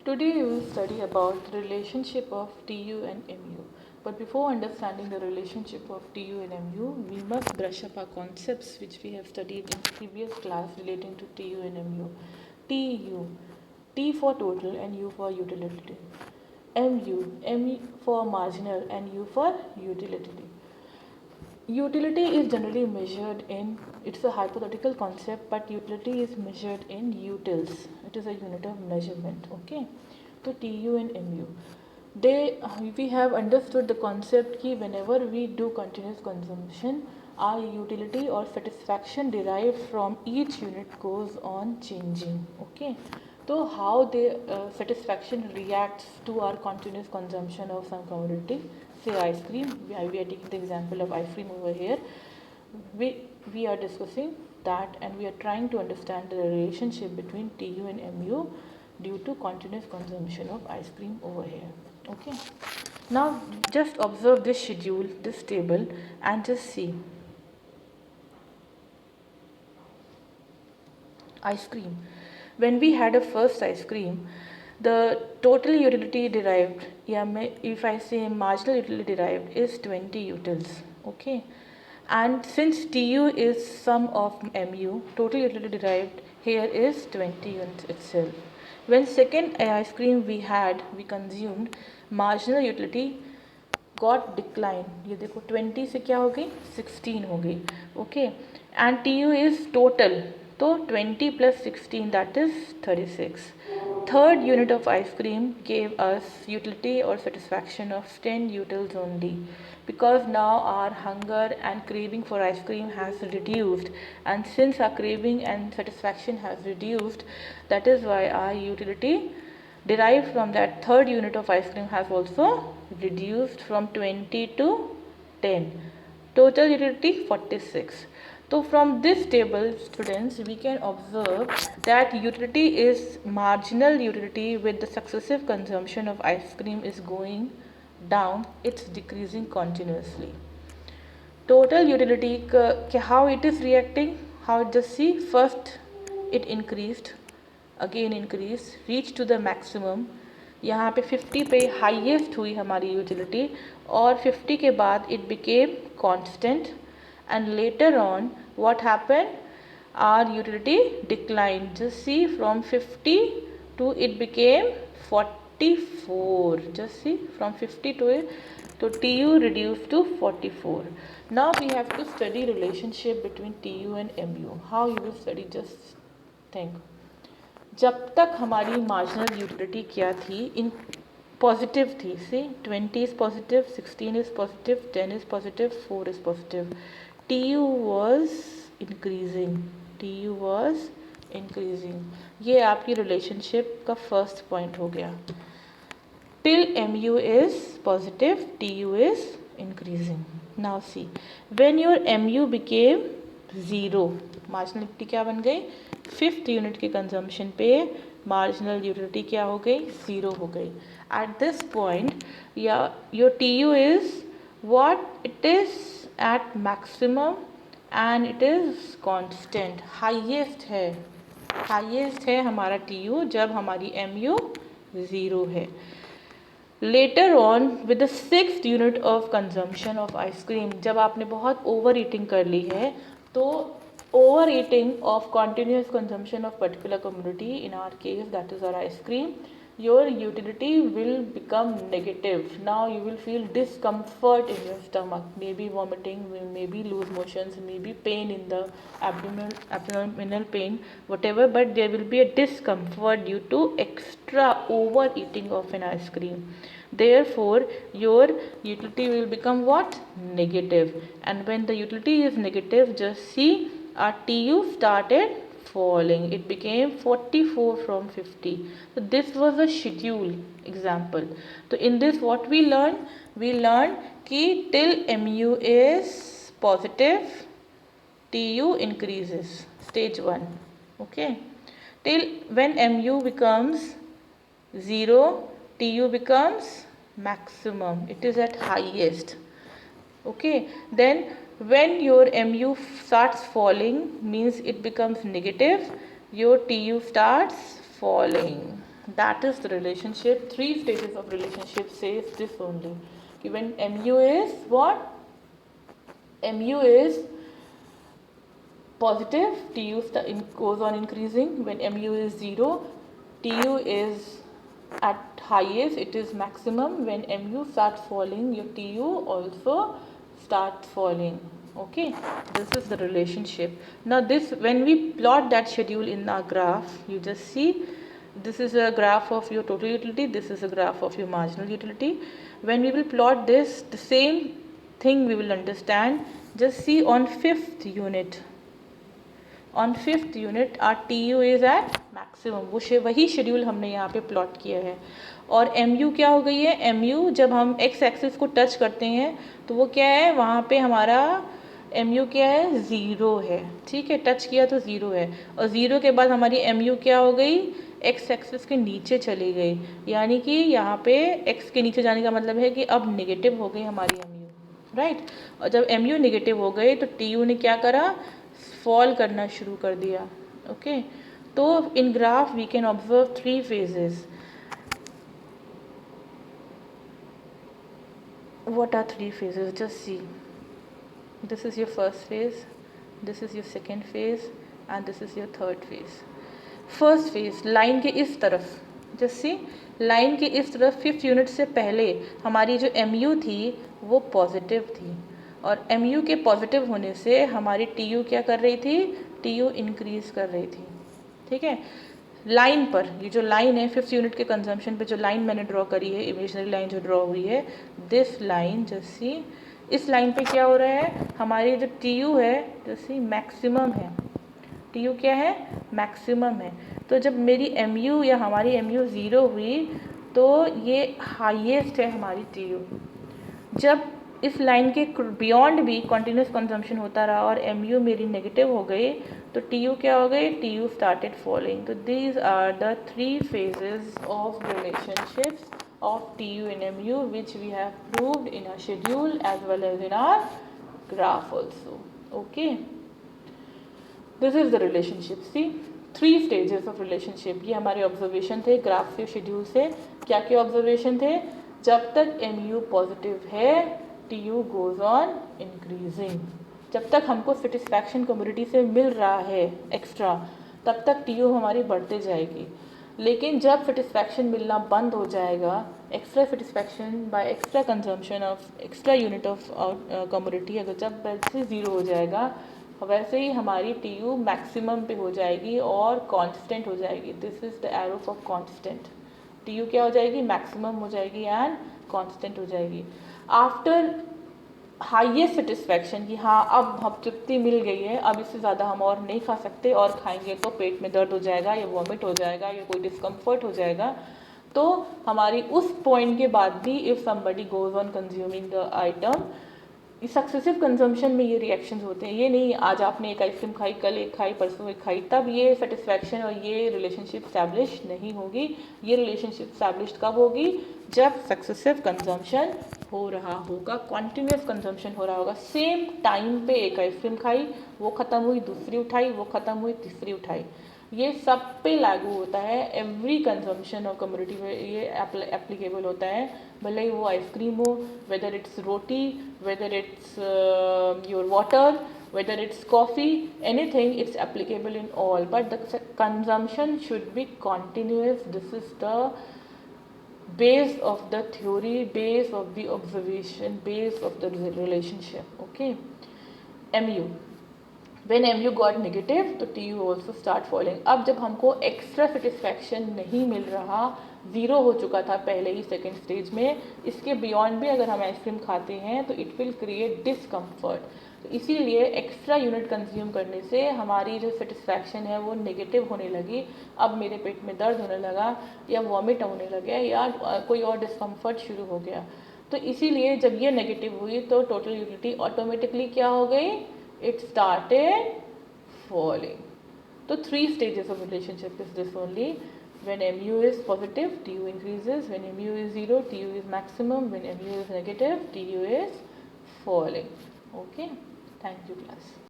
Today we will study about the relationship of TU and MU. But before understanding the relationship of TU and MU, we must brush up our concepts which we have studied in previous class relating to TU and MU. TU, T for total and U for utility. MU, M for marginal and U for utility. Utility is generally measured in, it's a hypothetical concept, but utility is measured in utils. It is a unit of measurement. Okay. So TU and MU. We have understood the concept that whenever we do continuous consumption, our utility or satisfaction derived from each unit goes on changing. Okay. So how the satisfaction reacts to our continuous consumption of some commodity, say ice cream. We are taking the example of ice cream over here. We are discussing that, and we are trying to understand the relationship between TU and MU due to continuous consumption of ice cream over here. Okay. Now just observe this schedule, this table, and just see. Ice cream. When we had a first ice cream, the total utility derived, if I say marginal utility derived, is 20 utils. Okay. And since TU is sum of MU, total utility derived here is 20 units itself. When second ice cream we consumed, marginal utility got decline. ये देखो 20 से क्या हो गई 16 हो गई. Okay. And TU is total, तो 20 plus 16, that is 36. Third unit of ice cream gave us utility or satisfaction of 10 utils only, because now our hunger and craving for ice cream has reduced, and since our craving and satisfaction has reduced, that is why our utility derived from that third unit of ice cream has also reduced from 20 to 10. Total utility 46. So from this table, students, we can observe that utility is marginal utility with the successive consumption of ice cream is going down, it's decreasing continuously. Total utility, how it is reacting, how just see, first it increased, again increased, reached to the maximum. यहाँ पे 50 पे highest हुई हमारी utility, और 50 के बाद it became constant, and later on what happened, our utility declined. Just see, from 50 to it became 44. Just see, from 50 to it, so TU reduced to 44. Now we have to study relationship between TU and MU. How you will study, just think. जब तक हमारी marginal utility क्या थी, in positive थी, से 20 is positive, 16 is positive, 10 is positive, 4 is positive. TU was increasing, TU was increasing. ये आपकी relationship का फर्स्ट पॉइंट हो गया. Till MU is positive, TU is increasing. Now see, when your MU became 0, marginal utility क्या बन गई, fifth unit के consumption पे मार्जिनल यूटिलिटी क्या हो गई, 0 हो गई. At this point your TU is what, it is at maximum and it is constant. Highest है हमारा TU जब हमारी MU 0 है. Later on with the 6th unit of consumption of ice cream, जब आपने बहुत ओवर ईटिंग कर ली है, तो over eating of continuous consumption of particular commodity, in our case that is our ice cream, your utility will become negative. Now you will feel discomfort in your stomach, maybe vomiting, maybe loose motions, maybe pain in the abdominal pain, whatever, but there will be a discomfort due to extra overeating of an ice cream. Therefore your utility will become what, negative. And when the utility is negative, just see, our TU started falling. It became 44 from 50. So this was a schedule example. So in this what we learned? We learned कि till MU is positive, TU increases. Stage 1. Okay. Till when MU becomes 0, TU becomes maximum. It is at highest. Okay. Then when your MU starts falling, means it becomes negative, your TU starts falling. That is the relationship. 3 stages of relationship says this only. When mu is what? Mu is positive, Tu goes on increasing. When mu is 0, Tu is at highest, it is maximum. When mu starts falling, your Tu also starts falling. Okay, this is the relationship. Now this, when we plot that schedule in our graph, you just see this is a graph of your total utility, this is a graph of your marginal utility. When we will plot this, the same thing we will understand. Just see on 5th unit. On 5th unit our TU is at maximum. वही schedule हमने यहाँ पे plot किया है. और MU क्या हो गई है? MU जब हम x एक्सिस को टच करते हैं तो वो क्या है, वहाँ पे हमारा MU क्या है? 0 है. ठीक है, टच किया तो 0 है. और 0 के बाद हमारी MU क्या हो गई? x एक्सिस के नीचे चली गई. यानी कि यहाँ पे x के नीचे जाने का मतलब है कि अब नेगेटिव हो गई हमारी MU, राइट. और जब MU नेगेटिव हो गई तो TU ने क्या करा? फॉल करना शुरू कर दिया. ओके, तो in graph we can observe 3 phases. What are 3 phases? Just see. This is your first phase, this is your second phase, and this is your third phase. First phase, line के इस तरफ, just see, line के इस तरफ 5th unit से पहले हमारी जो MU थी वो पॉजिटिव थी. और MU के पॉजिटिव होने से हमारी TU क्या कर रही थी? TU इंक्रीज कर रही थी. ठीक है, लाइन पर, ये जो लाइन है 5th यूनिट के कंजम्पशन पे जो लाइन मैंने ड्रॉ करी है, इमेजिनरी लाइन जो ड्रॉ हुई है, दिस लाइन, जस्ट सी, इस लाइन पे क्या हो रहा है? हमारी जो TU है, जस्ट सी, मैक्सिमम है. TU क्या है? मैक्सिमम है. तो जब मेरी MU या हमारी MU 0 हुई तो ये हाईएस्ट है हमारी TU. जब इस लाइन के बियॉन्ड भी कंटिन्यूस कंजम्पशन होता रहा और MU मेरी नेगेटिव हो गई तो TU क्या हो गई? TU started falling. तो these are the 3 phases of relationships of TU and MU which we have proved in our schedule as well as in our graph also. Okay, this is the relationship. See, 3 stages of relationship. ये हमारे observation थे graph से, schedule से. क्या क्या observation थे? जब तक MU पॉजिटिव है TU goes on increasing. जब तक हमको सेटिस्फैक्शन कम्युनिटी से मिल रहा है एक्स्ट्रा, तब तक TU हमारी बढ़ते जाएगी. लेकिन जब सेटिस्फैक्शन मिलना बंद हो जाएगा, extra satisfaction by extra consumption of extra unit of community, अगर जब वैसे 0 हो जाएगा, वैसे ही हमारी TU मैक्सिमम पे हो जाएगी और कांस्टेंट हो जाएगी. This is the arrow for constant. TU क्या हो जाएगी? मैक्सिमम हो जाएगी एंड कांस्टेंट हो जाएगी. आफ्टर हाईएस्ट सेटिस्फैक्शन कि हाँ अब हम तृप्ति मिल गई है, अब इससे ज़्यादा हम और नहीं खा सकते, और खाएंगे तो पेट में दर्द हो जाएगा या वॉमिट हो जाएगा या कोई डिस्कम्फर्ट हो जाएगा, तो हमारी उस पॉइंट के बाद भी if somebody goes on consuming the item, successive consumption में ये रिएक्शंस होते हैं. ये नहीं आज आपने एक आइसक्रीम खाई, कल एक खाई, परसों एक खाई, तब ये सेटिस्फैक्शन और ये रिलेशनशिप स्टैब्लिश नहीं होगी. ये रिलेशनशिप स्टैब्लिश कब होगी? जब सक्सेसिव कंजम्पशन हो रहा होगा, कॉन्टिन्यूस कंजम्पशन हो रहा होगा. सेम टाइम पे एक आइसक्रीम खाई, वो ख़त्म हुई, दूसरी उठाई, वो ख़त्म हुई, तीसरी उठाई. ये सब पे लागू होता है. एवरी कंजम्पशन और कम्युनिटी में ये एप्लीकेबल होता है. भले ही वो आइसक्रीम हो, whether it's roti, whether it's your water, whether it's coffee, anything, it's applicable in all, but the consumption should be continuous. This is the base of the theory, base of the observation, base of the relationship. Okay, MU, when MU got negative तो TU also start falling. अब जब हमको extra satisfaction नहीं मिल रहा, 0 हो चुका था पहले ही सेकेंड स्टेज में, इसके बियॉन्ड भी अगर हम आइसक्रीम खाते हैं तो इट विल क्रिएट डिसकम्फर्ट. तो इसीलिए एक्स्ट्रा यूनिट कंज्यूम करने से हमारी जो सेटिस्फैक्शन है वो नेगेटिव होने लगी. अब मेरे पेट में दर्द होने लगा या वॉमिट होने लगे या कोई और डिस्कम्फर्ट शुरू हो गया. तो इसीलिए जब ये नेगेटिव हुई तो टोटल यूटिलिटी ऑटोमेटिकली क्या हो गई? It started falling. So 3 stages of relationship is this only. When MU is positive, TU increases. When MU is 0, TU is maximum. When MU is negative, TU is falling. Okay. Thank you, class.